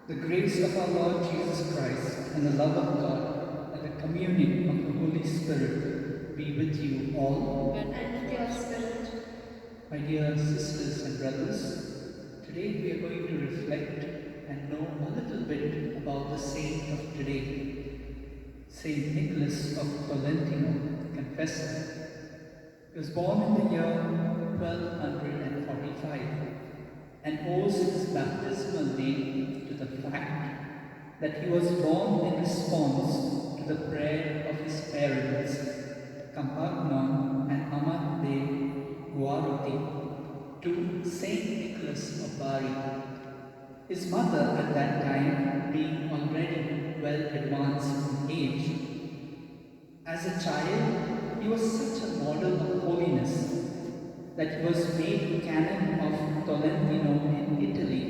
The grace of our Lord Jesus Christ and the love of God and the communion of the Holy Spirit be with you all. And with your spirit. My dear sisters and brothers, today we are going to reflect and know a little bit about the saint of today, Saint Nicholas of Tolentino, Confessor. He was born in the year 1245 and owes his baptismal name to the fact that he was born in response to the prayer of his parents, Campagnon and Amat de Guaruti, to Saint Nicholas of Bari. His mother at that time being already well advanced in age. As a child, he was such a model of holiness that he was made canon of Tolentino in Italy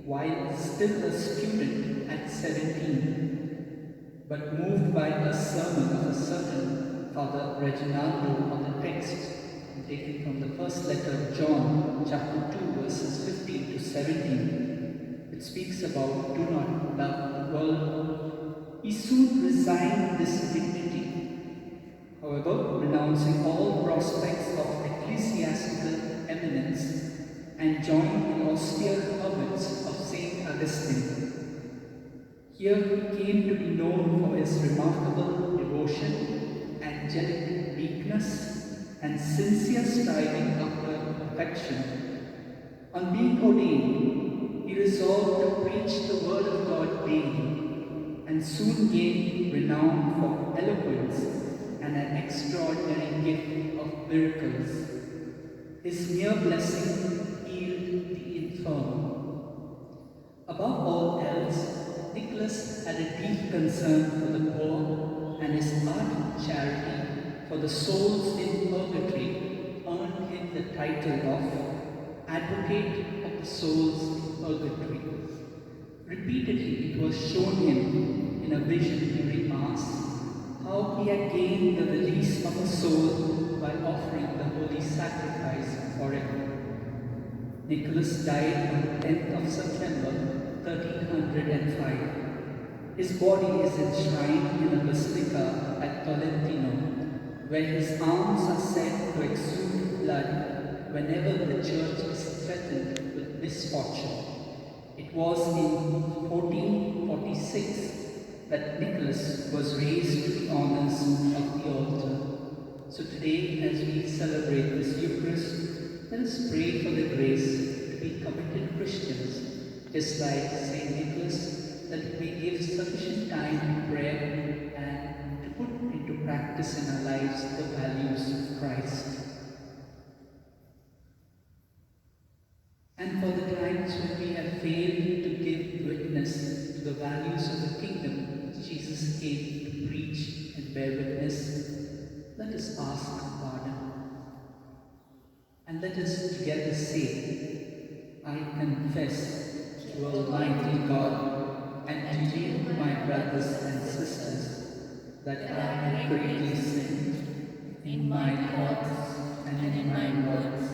while still a student at 17. But moved by a sermon of a certain Father Reginaldo on the text taken from the first letter of John, chapter 2, verses 15 to 17, it speaks about do not love the world. He soon resigned this dignity. However, renouncing all prospects of ecclesiastical eminence and joined the austere hermits of St. Augustine. Here he came to be known for his remarkable devotion, angelic meekness, and sincere striving after perfection. On being ordained, he resolved to preach the word of God daily, and soon gained renown for eloquence and an extraordinary gift of miracles. His mere blessing healed the infirm. Above all else, Nicholas had a deep concern for the poor, and his ardent charity for the souls in purgatory earned him the title of Advocate of the Souls in Purgatory. Repeatedly it was shown him in a vision during Mass how he had gained the release of a soul by offering the holy sacrifice for it. Nicholas died on the 10th of September 1305. His body is enshrined in a basilica at Tolentino, where his arms are said to exude blood whenever the church is threatened with misfortune. It was in 1446 that Nicholas was raised to the honors of the altar. So today, as we celebrate this Eucharist, let us pray for the grace to be committed Christians, just like Saint Nicholas, that we give sufficient time to prayer and to put into practice in our lives the values of Christ. And for the times when we have failed to give witness to the values of the kingdom Jesus came to preach and bear witness, let us ask pardon. And let us together say, I confess to Almighty God and to you, my brothers and sisters, that I have greatly sinned in my thoughts and in my words,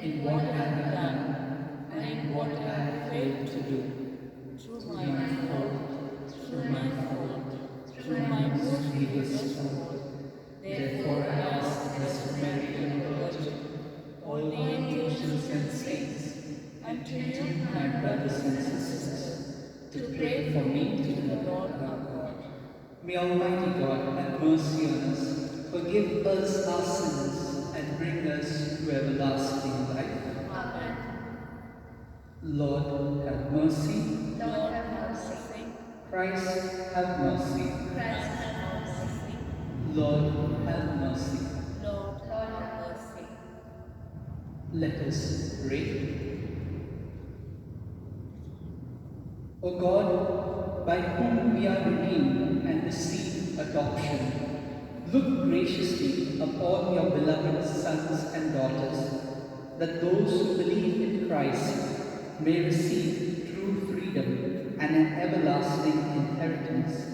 in what I have done and in what I have failed to do, through my fault. Through my most grievous fault. Therefore I ask Blessed Mary, the Virgin, all the angels and saints, and to you, my brothers and sisters, to pray for me to the Lord our God. May Almighty God have mercy on us, forgive us our sins, and bring us to everlasting life. Amen. Lord, have mercy. Lord, have mercy. Christ, have mercy. Christ, have mercy. Lord, have mercy. Lord, have mercy. Let us pray. O God, by whom we are redeemed and receive adoption, look graciously upon your beloved sons and daughters, that those who believe in Christ may receive true freedom and an everlasting inheritance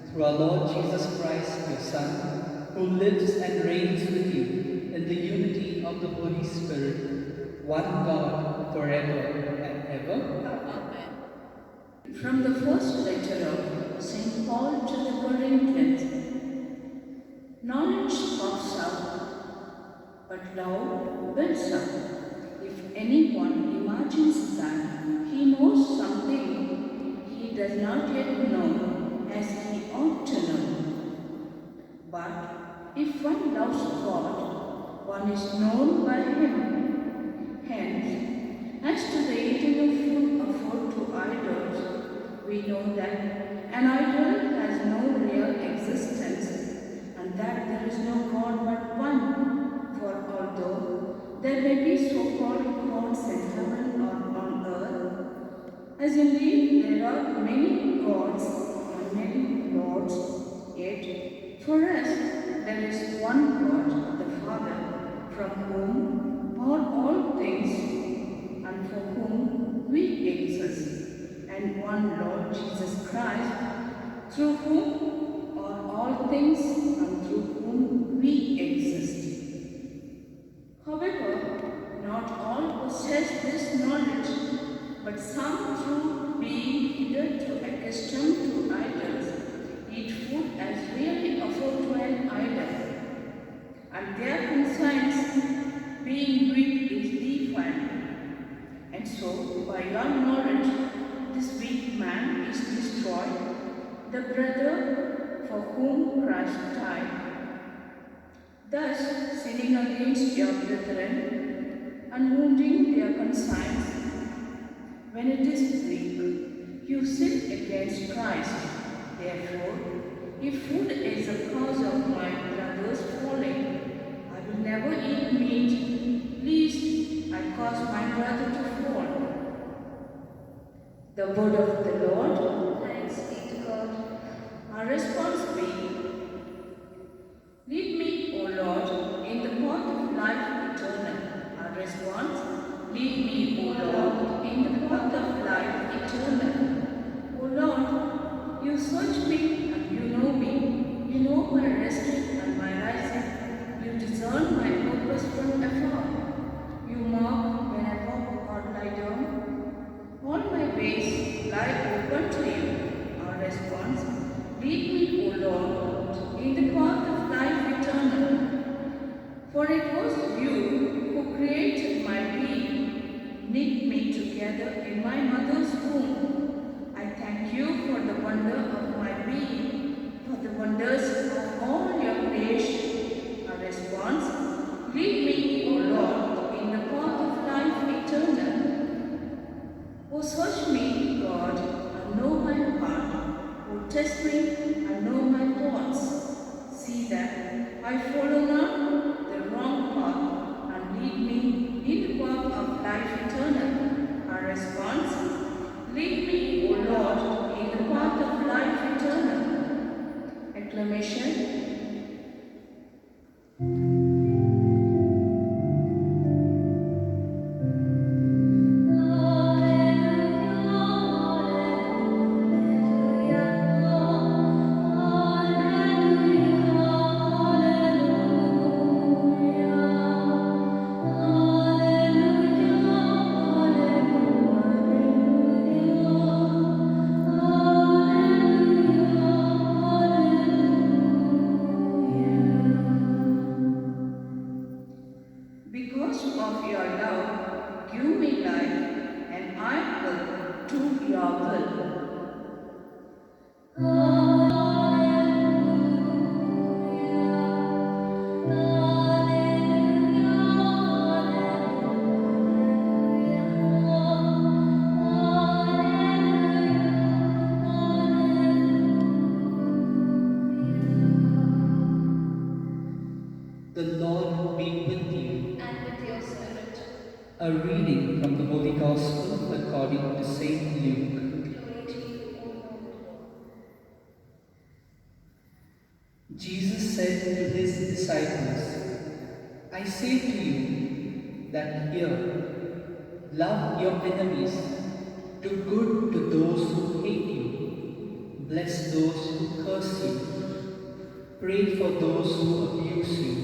through our Lord Jesus Christ, your Son, who lives and reigns with you in the unity of the Holy Spirit, one God, forever and ever. Amen. but love builds up. If anyone imagines that he knows something, he does not yet know as he ought to know. But if one loves God, one is known by him. Hence, as to the eating of food offered to idols, we know that an idol has no real existence, and that there is no God but one. For although there may be so-called gods in heaven or on earth, as indeed there are many gods and many lords, yet for us there is one God, the Father, from whom are all things and for whom we exist, and one Lord Jesus Christ, through whom are all things and through whom we exist. However, not all possess this knowledge, but some through being hitherto accustomed to idols eat food as really offered to an idol, and their conscience being weak is defiled. And so, by your knowledge, this weak man is destroyed, the brother for whom Christ died. Thus, sinning against your brethren and wounding their conscience, when it is weak, you sin against Christ. Therefore, if food is the cause of my brother's falling, I will never eat meat, lest I cause my brother to fall. The word of the Lord. Thanks be to God. Our response be, lead me, O Lord, in the path of life eternal. Our response, lead me, O Lord, in the path of life eternal. O Lord, you search me and you know me. You know my resting and my rising. You discern my purpose from afar. You mark when I walk or lie down. All my ways lie open to you. Our response, lead me, O Lord, in the path of life eternal. For it was you who created my being, knit me together in my mother's womb. I thank you for the wonder of my being, for the wonders of all your creation. Our response, lead me, O Lord, in the path of life eternal. O search me, God, and know my heart. O test me and know my thoughts. See that I follow not the wrong path, and lead me in the path of life eternal. Our response, lead me, O Lord, in the path of life eternal. Acclamation. Because of your love, give me life, and I will do your will. The Lord be with you. And with your spirit. A reading from the Holy Gospel according to Saint Luke. Glory to you, O Lord. Jesus said to his disciples, I say to you that here, love your enemies, do good to those who hate you, bless those who curse you, pray for those who abuse you.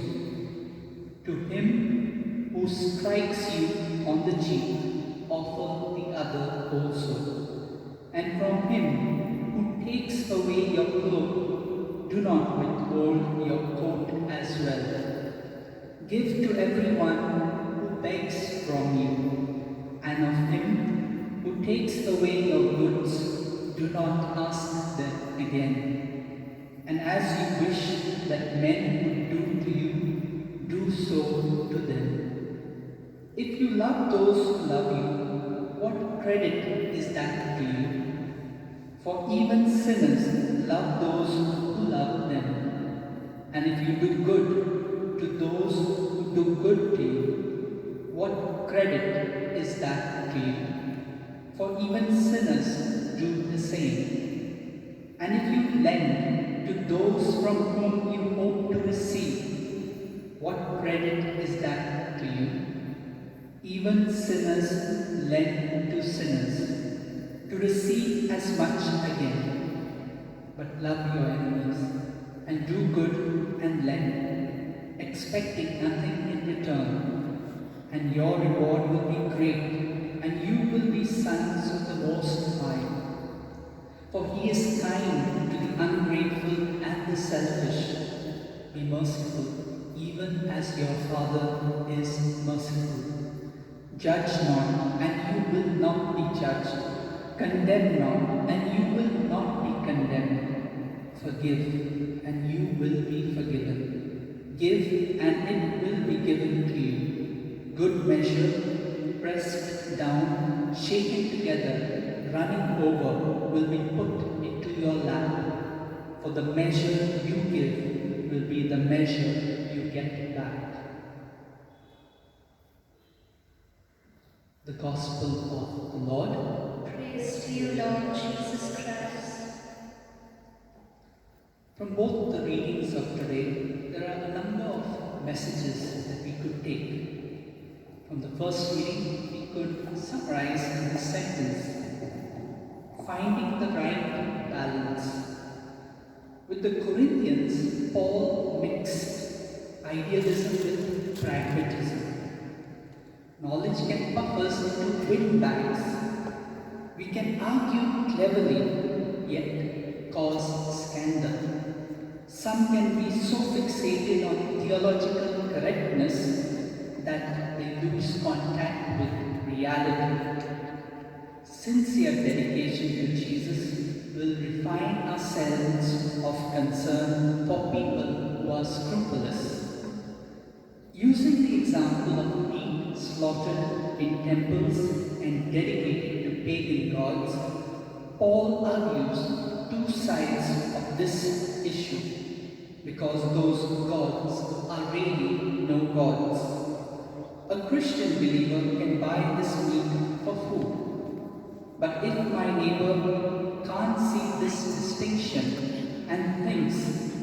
To him who strikes you on the cheek, offer the other also. And from him who takes away your cloak, do not withhold your coat as well. Give to everyone who begs from you, and of him who takes away your goods, do not ask them again. And as you wish that men would do to you, do so to them. If you love those who love you, what credit is that to you? For even sinners love those who love them. And if you do good to those who do good to you, what credit is that to you? For even sinners do the same. And if you lend to those from whom you hope to receive, what credit is that to you? Even sinners lend to sinners, to receive as much again. But love your enemies, and do good and lend, expecting nothing in return. And your reward will be great, and you will be sons of the Most High. For he is kind to the ungrateful and the selfish. Be merciful, even as your Father is merciful. Judge not, and you will not be judged. Condemn not, and you will not be condemned. Forgive, and you will be forgiven. Give, and it will be given to you. Good measure, pressed down, shaken together, running over, will be put into your lap. For the measure you give will be the measure you get back. The Gospel of the Lord. Praise to you, Lord Jesus Christ. From both the readings of today, there are a number of messages that we could take. From the first reading, we could summarize in this sentence, finding the right balance. With the Corinthians, Paul mixed idealism with pragmatism. Knowledge can puff us into windbags. We can argue cleverly, yet cause scandal. Some can be so fixated on theological correctness that they lose contact with reality. Sincere dedication to Jesus will refine our sense of concern for people who are scrupulous. Using the example of meat slaughtered in temples and dedicated to pagan gods, Paul argues two sides of this issue, because those gods are really no gods. A Christian believer can buy this meat for food, but if my neighbor can't see this distinction and thinks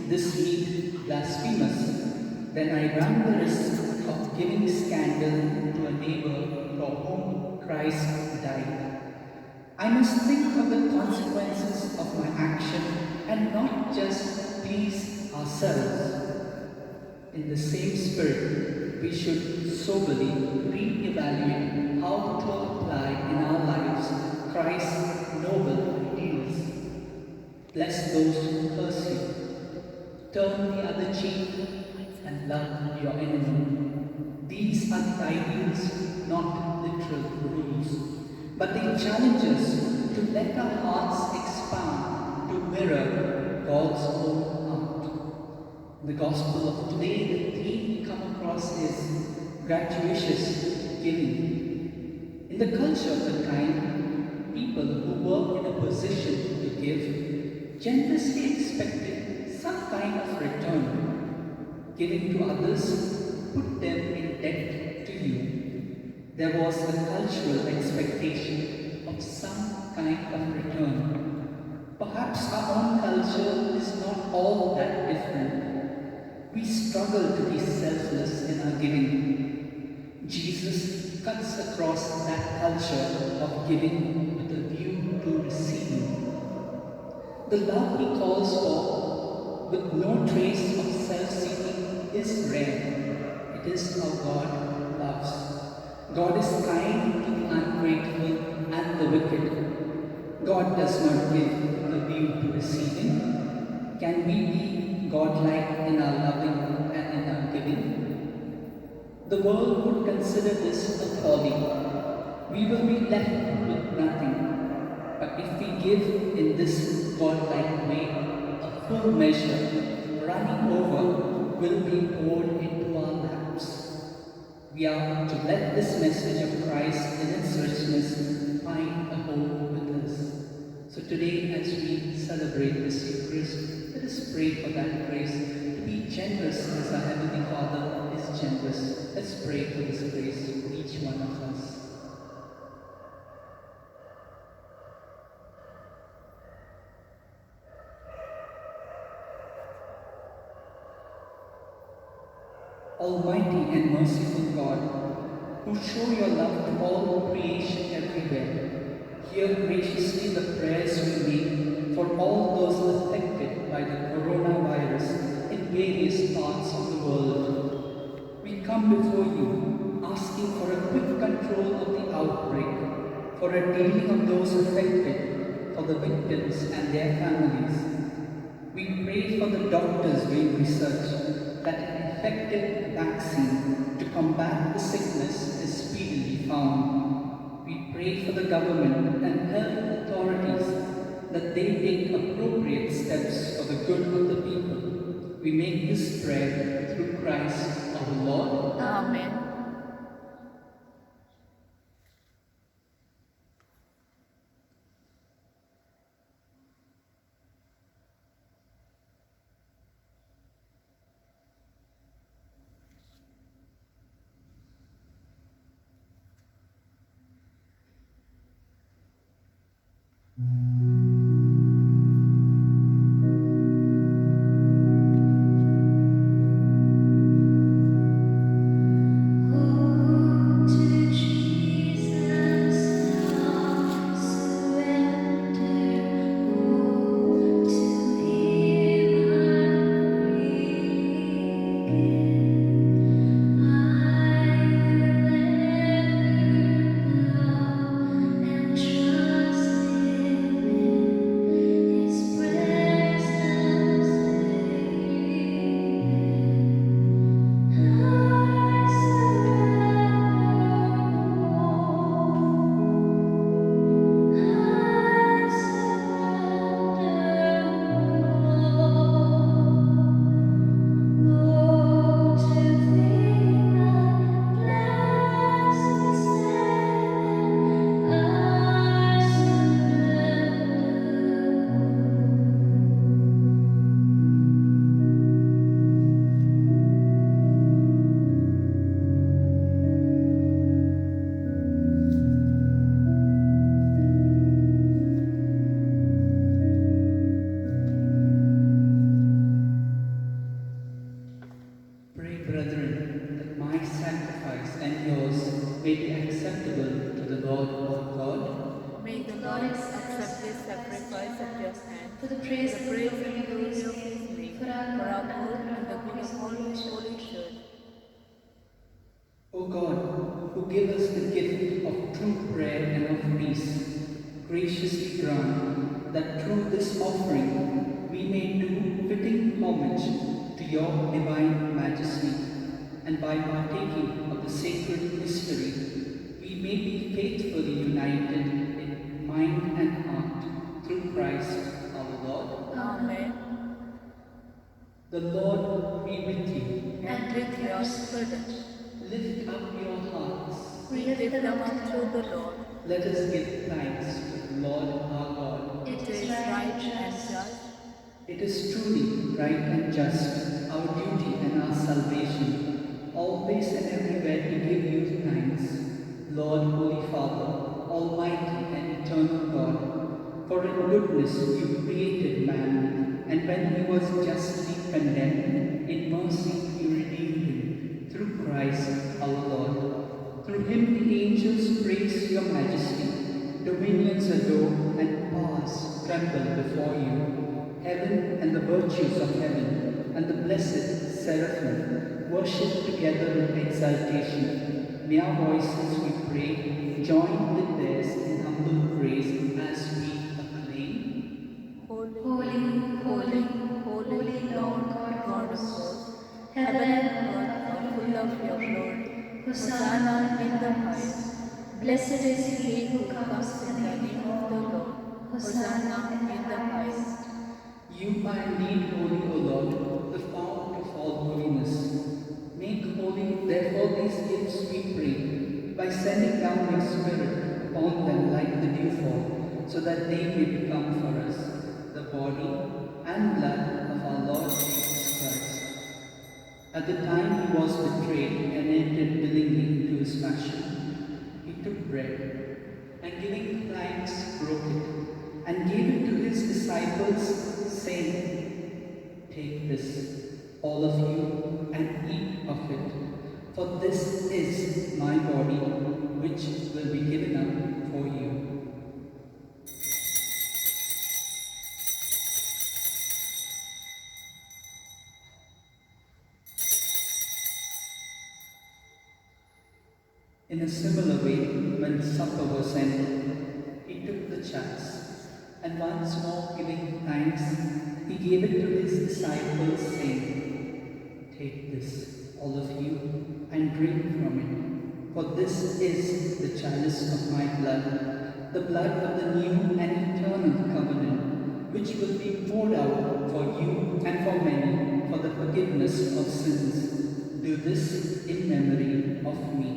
this meat blasphemous, then I run the risk of giving scandal to a neighbor for whom Christ died. I must think of the consequences of my action and not just please ourselves. In the same spirit, we should soberly re-evaluate how to apply in our lives Christ's noble ideals. Bless those who curse you. Turn the other cheek and love your enemy. These are the ideals, not literal rules, but they challenge us to let our hearts expand to mirror God's own heart. In the Gospel of today, the theme we come across is gratuitous giving. In the culture of the time, people who were in a position to give generously expected some kind of return. Giving to others put them in debt to you. There was a cultural expectation of some kind of return. Perhaps our own culture is not all that different. We struggle to be selfless in our giving. Jesus cuts across that culture of giving with a view to receiving. The love he calls for, with no trace of self-seeking, is rare. It is how God loves. God is kind to the ungrateful and the wicked. God does not give with a view to receiving. Can we be God-like in our loving and in our giving? The world would consider this a folly. We will be left with nothing. But if we give in this godlike way, a full measure, running over, will be poured into our laps. We are to let this message of Christ in its richness find a home with us. So today, as we celebrate this Eucharist, let us pray for that grace to be generous as our Heavenly Father is generous. Let's pray for this grace for each one of us. Almighty and merciful God, who show your love to all creation everywhere, hear graciously the prayers we make for all those affected by the coronavirus in various parts of the world. We come before you, asking for a quick control of the outbreak, for a healing of those affected, for the victims and their families. We pray for the doctors doing research that an effective vaccine to combat the sickness is speedily found. We pray for the government and health authorities that they take appropriate steps for the good of the people. We make this prayer through Christ our Lord. Amen. To Jesus I surrender. To Him I begin. I will ever love and trust in His presence Pray, brethren, that my sacrifice and yours may be acceptable to the Lord our God. May the Lord accept this sacrifice at your hand for the praise and and the glory of glory His of His name, name, for for our our good good and the and good His of all holy His church. holy church. O God, who give us the gift of true prayer and of peace, graciously grant that through this offering we may do fitting homage to your divine majesty, and by partaking of the sacred mystery, we may be faithfully united in mind and heart through Christ our Lord. Amen. The Lord be with you. And with your spirit, Lift up your hearts. we lift them up to the Lord. Let us give thanks to the Lord our God. It is right and just. It is truly right and just, our duty and our salvation, always and everywhere to give you thanks, Lord, Holy Father, Almighty and eternal God. For in goodness you created man, and when he was justly condemned, in mercy you redeemed him, through Christ our Lord. Through him the angels praise your majesty, dominions adore, and powers tremble before you. Heaven and the virtues of heaven and the blessed seraphim worship together in exaltation. May our voices, we pray, join with theirs in humble praise as we acclaim. Holy, Holy, holy, holy Lord God of hosts, heaven and earth are full of your glory. Blessed is he who comes in the name of the Lord. Hosanna in the highest. You are indeed holy, O Lord, the fount of all holiness. Make holy, therefore, these gifts, we pray, by sending down your Spirit upon them like the dewfall, so that they may become for us the body and blood of our Lord Jesus Christ. At the time he was betrayed and entered willingly into his passion, he took bread, and giving thanks, broke it, and gave it to his disciples, saying, "Take this, all of you, and eat of it, for this is my body, which will be given up for you." In a similar way, when supper was ended, he took the chalice, and once more giving thanks, he gave it to his disciples, saying, "Take this, all of you, and drink from it, for this is the chalice of my blood, the blood of the new and eternal covenant, which will be poured out for you and for many for the forgiveness of sins. Do this in memory of me."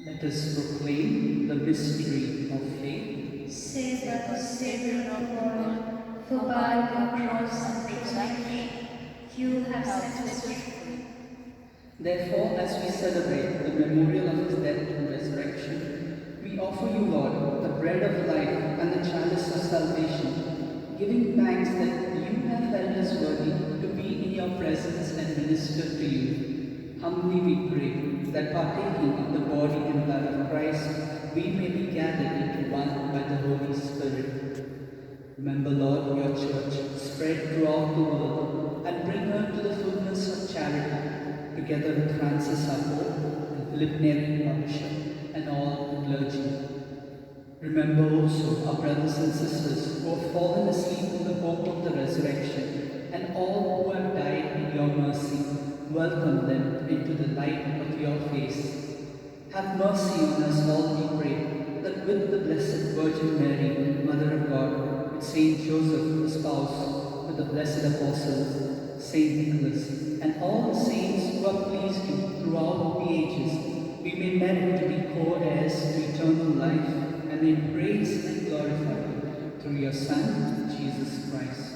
Let us proclaim the mystery of faith. Save us, Savior of the world, for by your cross and resurrection you have set us free. Therefore, as we celebrate the memorial of his death and resurrection, we offer you, Lord, the bread of life and the chalice of salvation, giving thanks that you have held us worthy to be in your presence and minister to you. Humbly we pray that partaking of the body and blood of Christ, we may be gathered into one by the Holy Spirit. Remember, Lord, your church spread throughout the world, and bring her to the fullness of charity, together with Francis our Pope, and Philip Neri our Bishop, and all the clergy. Remember also our brothers and sisters who have fallen asleep in the hope of the resurrection, and all who have died in your mercy. Welcome them into the light of your face. Have mercy on us all, we pray, that with the Blessed Virgin Mary, Mother of God, with Saint Joseph, the spouse, with the blessed apostles, Saint Nicholas, and all the saints who have pleased you throughout the ages, we may merit to be co-heirs to eternal life, and may praise and glorify you through your Son, Jesus Christ.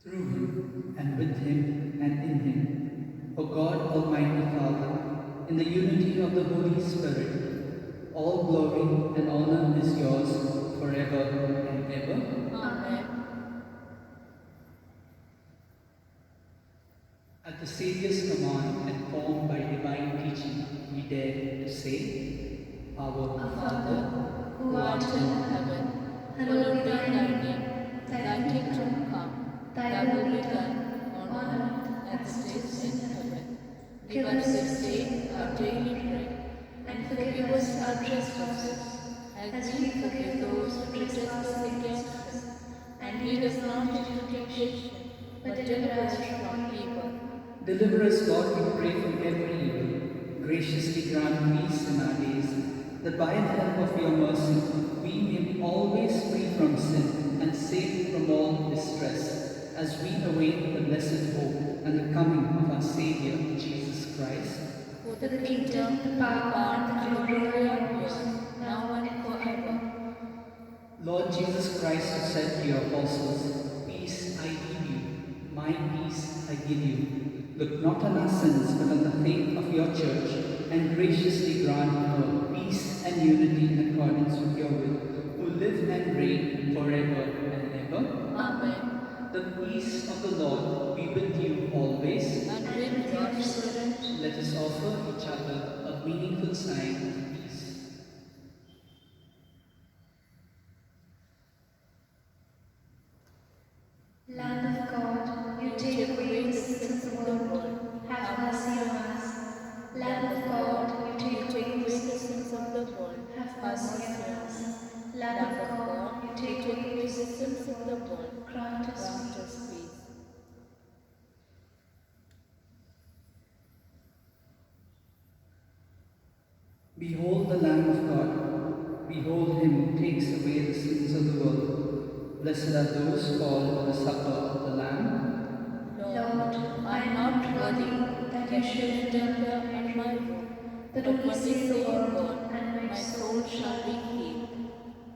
Through him, and with him, and in him, O God, Almighty Father, in the unity of the Holy Spirit, all glory and honor is yours forever and ever. Amen. At the Saviour's command and formed by divine teaching, we dare to say, Our Father, Who art in heaven, hallowed be thy name. Thy kingdom come, thy will be done, on earth as it is in heaven. Give us this day our daily bread, and forgive us our trespasses, as we forgive those who trespass against us. And lead us not into temptation, but deliver us from evil. deliver us, Lord, we pray, from every evil. Graciously grant peace in our days, that by the help of your mercy we may be always free from sin and safe from all distress, as we await the blessed hope and the coming of our Saviour, Jesus Christ. For the kingdom, the power, and the glory are yours, now and forever. Lord Jesus Christ, who said to your apostles, "Peace I give you, my peace I give you," look not on our sins, but on the faith of your church, and graciously grant her peace and unity in accordance with your will, who live and reign forever and ever. Amen. The peace of the Lord be with you always. And with your spirit. Let us offer each other a meaningful sign of peace. Lamb of God, you take away the sins of the world, have mercy on us. Lamb of God, sins of the world, grant us grant peace. us peace. Behold the Lamb of God. Behold him who takes away the sins of the world. Blessed are those called to the supper of the Lamb. Lord, I am not worthy that you should enter under my roof, but only say the word, and my soul shall be healed.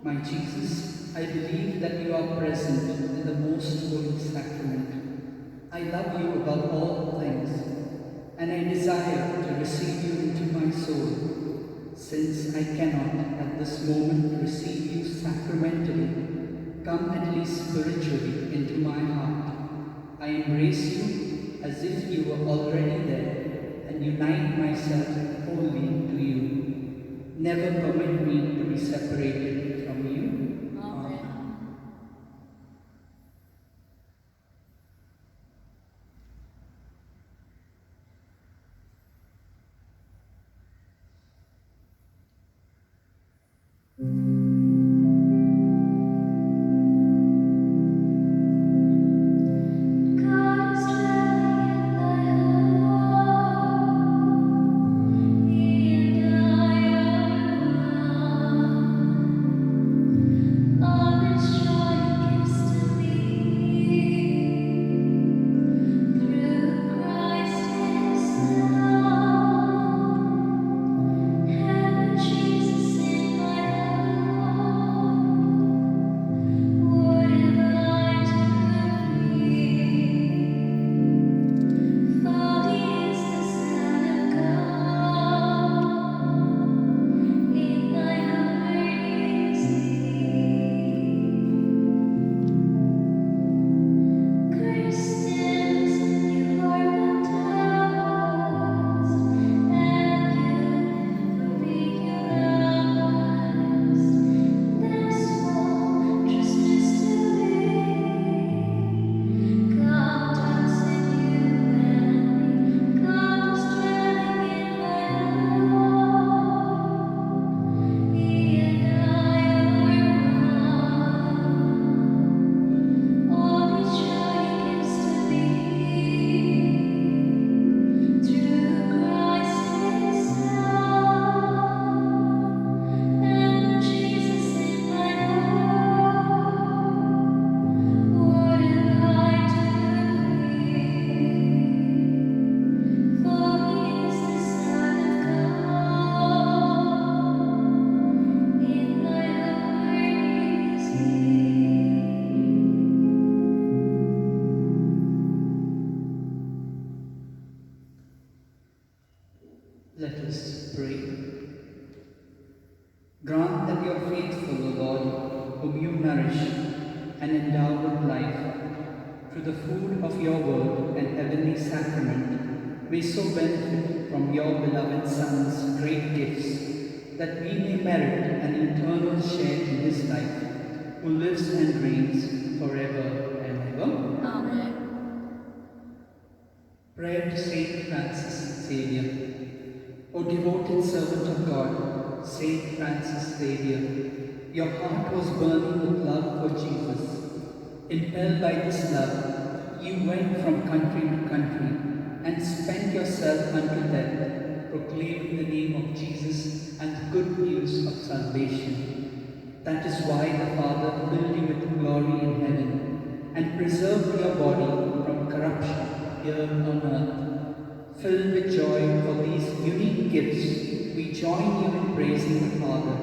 My Jesus, I believe that you are present in the most holy sacrament. I love you above all things, and I desire to receive you into my soul. Since I cannot at this moment receive you sacramentally, come at least spiritually into my heart. I embrace you as if you were already there and unite myself wholly to you. Never permit me to be separated from you. Amen. God is dwelling in thy heart. He and I are one. All this joy He gives to me through Christ His love. Heaven, Jesus in my heart. What have I to fear? For He is the Son of God. In thy heart is He. Christians, you are baptized, and you realized this wondrous mystery. God dwells in you and me. God is dwelling in my heart. He and I are one. All His joy He gives to me through Christ His love. And Jesus in my heart. What have I to fear? For He is the Son of God. In thy heart is He. Let us pray. Grant that your faithful, O Lord, whom you nourish and endow with life, through the food of your word and heavenly sacrament, may so benefit from your beloved Son's great gifts, that we may merit an eternal share in his life, who lives and reigns forever and ever. Amen. Prayer to Saint Francis Xavier. O devoted servant of God, Saint Francis Xavier, your heart was burning with love for Jesus. Impelled by this love, you went from country to country and spent yourself unto death, proclaiming the name of Jesus and the good news of salvation. That is why the Father filled you with glory in heaven and preserved your body from corruption here on earth. Filled with joy for these unique gifts, we join you in praising the Father.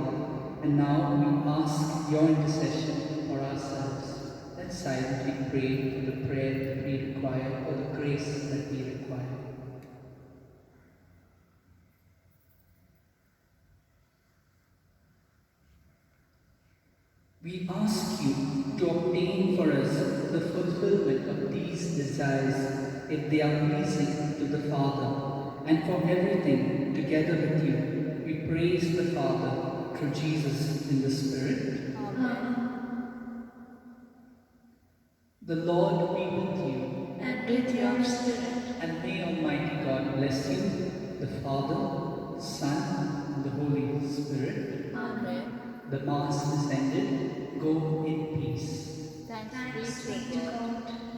And now we ask your intercession for ourselves. Let's silently pray for the prayer that we require, or the grace that we require. We ask you to obtain for us the fulfillment of these desires, if they are pleasing to the Father, and for everything together with you, we praise the Father through Jesus in the Spirit. Amen. The Lord be with you, And with your spirit. and may Almighty God bless you, the Father, Son, and the Holy Spirit. Amen. The Mass is ended. Go in peace. Thanks be to God.